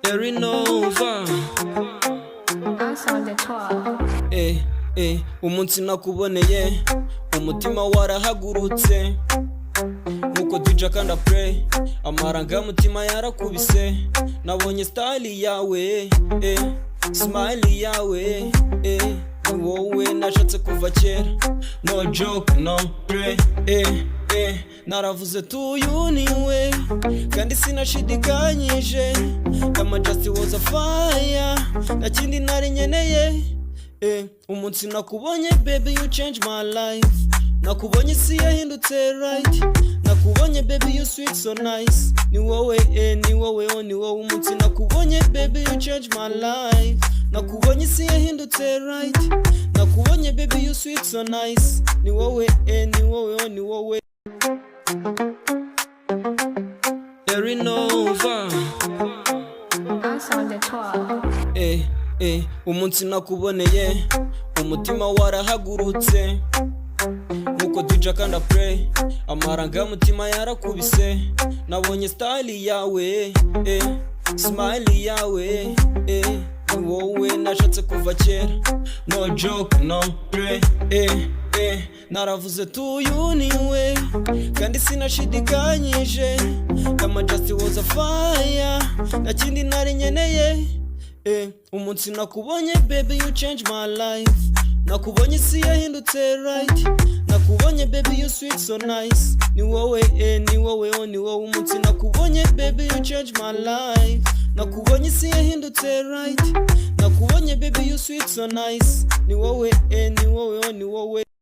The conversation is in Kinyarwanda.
ERI NOVA. Umunsi nakuboneye umutima warahagurutse nkuko DJ kanda play amarangamutima yarakubise nabonye style yawe smile yawe ni wowe nashatse kuva kera no joke no play naravuze tuyu niwe kandi sinashidikanyije ama just was a fire na kindi nari nkeneye umunsi nakubonye baby you change my life nakubonye si yahindutse right nakubonye baby you sweet so nice ni wowe ni wowe ni wowe umunsi nakubonye baby you change my life nakubonye si yahindutse right nakubonye baby you sweet so nice ni wowe ni wowe ni wowe ERI NOVA. Umunsi nakuboneye umutima warahagurutse nkuko DJ kanda play amarangamutima yarakubise nabonye style yawe smile yawe ni wowe nashatse kuva kera no joke no play naravuze tuyu niwe kandi sinashidikanyije ama just was a fire na kindi nari nkeneye umunsi nakubonye baby you change my life nakubonye si yahindutse right nakubonye baby you sweet so nice ni wowe ni wowe ni wowe umunsi nakubonye baby you change my life nakubonye si yahindutse right nakubonye baby you sweet so nice ni wowe ni wowe ni wowe